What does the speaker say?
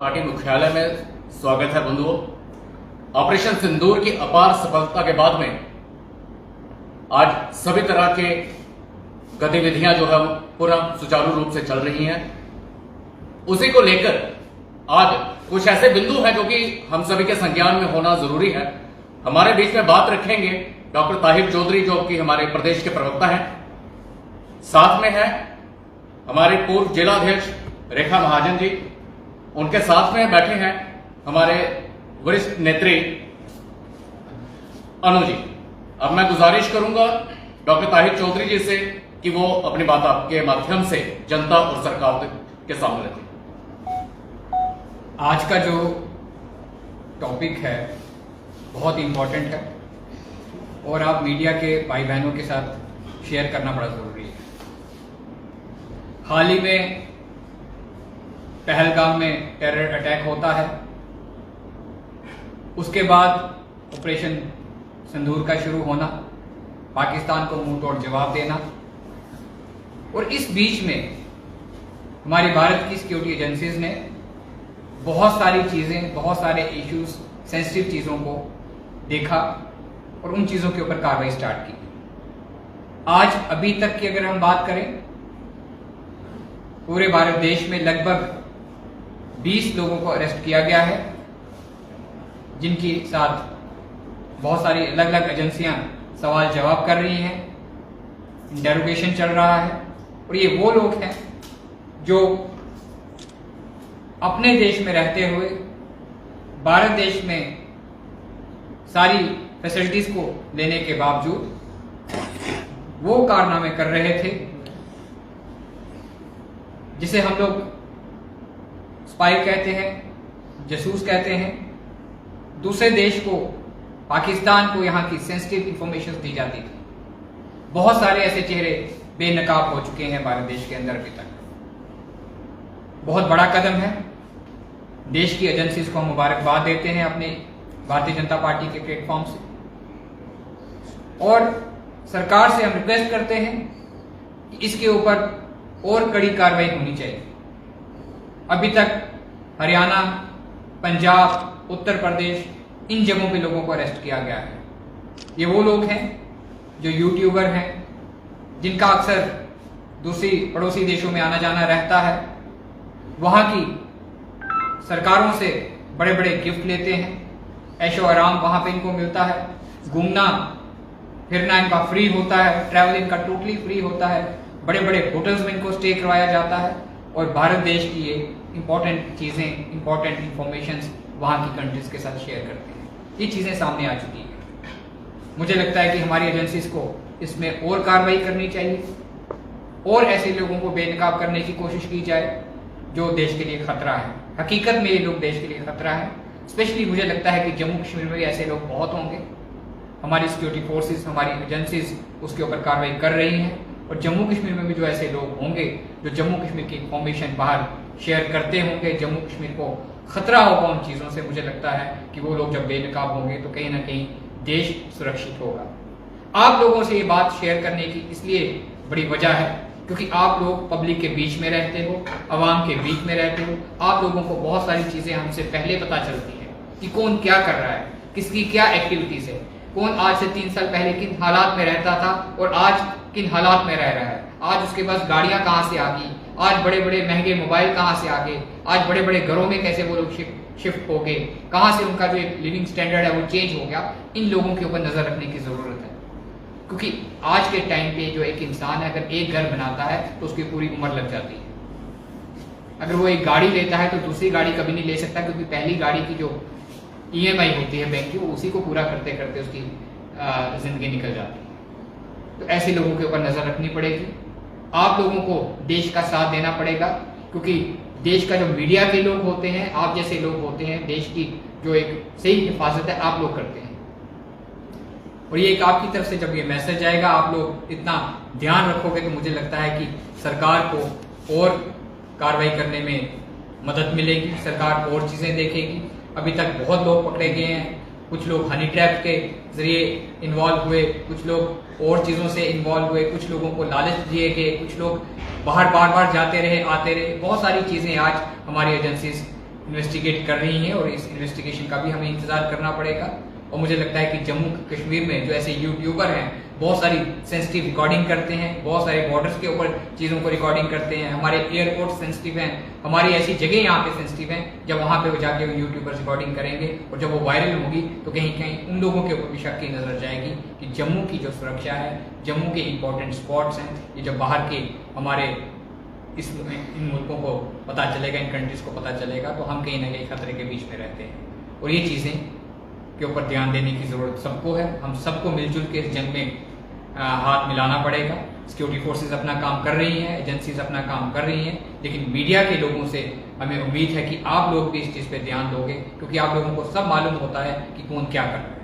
Party मुख्यालय में स्वागत है बंधुओं। ऑपरेशन सिंदूर की अपार सफलता के बाद में आज सभी तरह के गतिविधियां जो है पूरा सुचारू रूप से चल रही हैं। उसी को लेकर आज कुछ ऐसे बिंदु हैं जो कि हम सभी के संज्ञान में होना जरूरी है। हमारे बीच में बात रखेंगे डॉक्टर ताहिर चौधरी जो कि हमारे प्रदेश के प्रवक्ता हैं। साथ में है हमारे पूर्व जिलाध्यक्ष रेखा महाजन जी, उनके साथ में बैठे हैं हमारे वरिष्ठ नेत्री अनु जी। अब मैं गुजारिश करूंगा डॉक्टर ताहिर चौधरी जी से कि वो अपनी बात आपके माध्यम से जनता और सरकार के सामने रखें। आज का जो टॉपिक है बहुत इंपॉर्टेंट है और आप मीडिया के भाई बहनों के साथ शेयर करना बड़ा जरूरी है। हाल ही में पहलगाम में टेरर अटैक होता है, उसके बाद ऑपरेशन सिंदूर का शुरू होना, पाकिस्तान को मुंह तोड़ जवाब देना, और इस बीच में हमारी भारत की सिक्योरिटी एजेंसीज ने बहुत सारी चीजें, बहुत सारे इश्यूज, सेंसिटिव चीजों को देखा और उन चीजों के ऊपर कार्रवाई स्टार्ट की। आज अभी तक की अगर हम बात करें, पूरे भारत देश में लगभग 20 लोगों को अरेस्ट किया गया है, जिनके साथ बहुत सारी अलग अलग एजेंसियां सवाल जवाब कर रही हैं, इंटेरोगेशन चल रहा है। और ये वो लोग हैं जो अपने देश में रहते हुए भारत देश में सारी फैसिलिटीज को लेने के बावजूद वो कारनामे कर रहे थे जिसे हम लोग स्पाई कहते हैं, जासूस कहते हैं। दूसरे देश को, पाकिस्तान को यहाँ की सेंसिटिव इंफॉर्मेशन दी जाती थी। बहुत सारे ऐसे चेहरे बेनकाब हो चुके हैं भारत देश के अंदर अभी तक। बहुत बड़ा कदम है। देश की एजेंसीज को हम मुबारकबाद देते हैं अपने भारतीय जनता पार्टी के प्लेटफॉर्म से, और सरकार से हम रिक्वेस्ट करते हैं कि इसके ऊपर और कड़ी कार्रवाई होनी चाहिए। अभी तक हरियाणा, पंजाब, उत्तर प्रदेश, इन जगहों पे लोगों को अरेस्ट किया गया है। ये वो लोग हैं जो यूट्यूबर हैं, जिनका अक्सर दूसरी पड़ोसी देशों में आना जाना रहता है। वहां की सरकारों से बड़े बड़े गिफ्ट लेते हैं, ऐशो आराम वहां पे इनको मिलता है, घूमना फिरना इनका फ्री होता है, ट्रैवल इनका टोटली फ्री होता है, बड़े बड़े होटल्स में इनको स्टे करवाया जाता है, और भारत देश की ये इंपॉर्टेंट चीजें, इंपॉर्टेंट इंफॉर्मेशन वहां की कंट्रीज के साथ शेयर करते हैं। ये चीजें सामने आ चुकी है। मुझे लगता है कि हमारी एजेंसीज को इसमें और कार्रवाई करनी चाहिए और ऐसे लोगों को बेनकाब करने की कोशिश की जाए जो देश के लिए खतरा है। हकीकत में ये लोग देश के लिए खतरा है। स्पेशली मुझे लगता है कि जम्मू कश्मीर में ऐसे लोग बहुत होंगे। हमारी सिक्योरिटी फोर्सेस, हमारी एजेंसीज उसके ऊपर कार्रवाई कर रही हैं, और जम्मू कश्मीर में भी जो ऐसे लोग होंगे जो जम्मू कश्मीर की इंफॉर्मेशन बाहर शेयर करते होंगे, जम्मू कश्मीर को खतरा होगा उन चीज़ों से, मुझे लगता है कि वो लोग जब बेनकाब होंगे तो कहीं ना कहीं देश सुरक्षित होगा। आप लोगों से ये बात शेयर करने की इसलिए बड़ी वजह है क्योंकि आप लोग पब्लिक के बीच में रहते हो, आवाम के बीच में रहते हो। आप लोगों को बहुत सारी चीज़ें हमसे पहले पता चलती है कि कौन क्या कर रहा है, किसकी क्या एक्टिविटीज़ है, कौन आज से 3 साल पहले किन हालात में रहता था और आज किन हालात में रह रहा है, आज उसके पास गाड़ियां कहां से आ गई, आज बड़े बड़े महंगे मोबाइल कहां से आ गए, आज बड़े बड़े घरों में कैसे वो लोग शिफ्ट हो गए, कहां से उनका जो एक लिविंग स्टैंडर्ड है वो चेंज हो गया। इन लोगों के ऊपर नजर रखने की जरूरत है, क्योंकि आज के टाइम पे जो एक इंसान है अगर एक घर बनाता है तो उसकी पूरी उम्र लग जाती है। अगर वो एक गाड़ी लेता है तो दूसरी गाड़ी कभी नहीं ले सकता, क्योंकि पहली गाड़ी की जो EMI होती है बैंक की, वो उसी को पूरा करते करते उसकी जिंदगी निकल जाती है। तो ऐसे लोगों के ऊपर नजर रखनी पड़ेगी। आप लोगों को देश का साथ देना पड़ेगा, क्योंकि देश का जो मीडिया के लोग होते हैं, आप जैसे लोग होते हैं, देश की जो एक सही हिफाजत है आप लोग करते हैं। और ये एक आपकी तरफ से जब ये मैसेज आएगा, आप लोग इतना ध्यान रखोगे तो मुझे लगता है कि सरकार को और कार्रवाई करने में मदद मिलेगी, सरकार और चीजें देखेगी। अभी तक बहुत लोग पकड़े गए हैं, कुछ लोग हनी ट्रैप के जरिए इन्वॉल्व हुए, कुछ लोग और चीज़ों से इन्वॉल्व हुए, कुछ लोगों को लालच दिए गए, कुछ लोग बाहर बार बार जाते रहे, आते रहे। बहुत सारी चीज़ें आज हमारी एजेंसीज इन्वेस्टिगेट कर रही हैं और इस इन्वेस्टिगेशन का भी हमें इंतजार करना पड़ेगा। और मुझे लगता है कि जम्मू कश्मीर में जो ऐसे यूट्यूबर हैं बहुत सारी सेंसिटिव रिकॉर्डिंग करते हैं, बहुत सारे बॉर्डर्स के ऊपर चीज़ों को रिकॉर्डिंग करते हैं, हमारे एयरपोर्ट सेंसिटिव हैं, हमारी ऐसी जगह यहाँ पे सेंसिटिव हैं, जब वहाँ पे वो जाके वो यूट्यूबर्स रिकॉर्डिंग करेंगे और जब वो वायरल होगी तो कहीं कहीं उन लोगों के ऊपर भी शक की नजर जाएगी कि जम्मू की जो सुरक्षा है, जम्मू के इंपॉर्टेंट स्पॉट्स हैं, ये जब बाहर के हमारे इन मुल्कों को पता चलेगा, इन कंट्रीज को पता चलेगा तो हम कहीं ना कहीं खतरे के बीच में रहते हैं। और ये चीज़ें के ऊपर ध्यान देने की ज़रूरत सबको है। हम सबको मिलजुल के इस जंग में हाथ मिलाना पड़ेगा। सिक्योरिटी फोर्सेस अपना काम कर रही हैं, एजेंसीज अपना काम कर रही हैं, लेकिन मीडिया के लोगों से हमें उम्मीद है कि आप लोग भी इस चीज़ पे ध्यान दोगे, क्योंकि आप लोगों को सब मालूम होता है कि कौन क्या कर रहा है।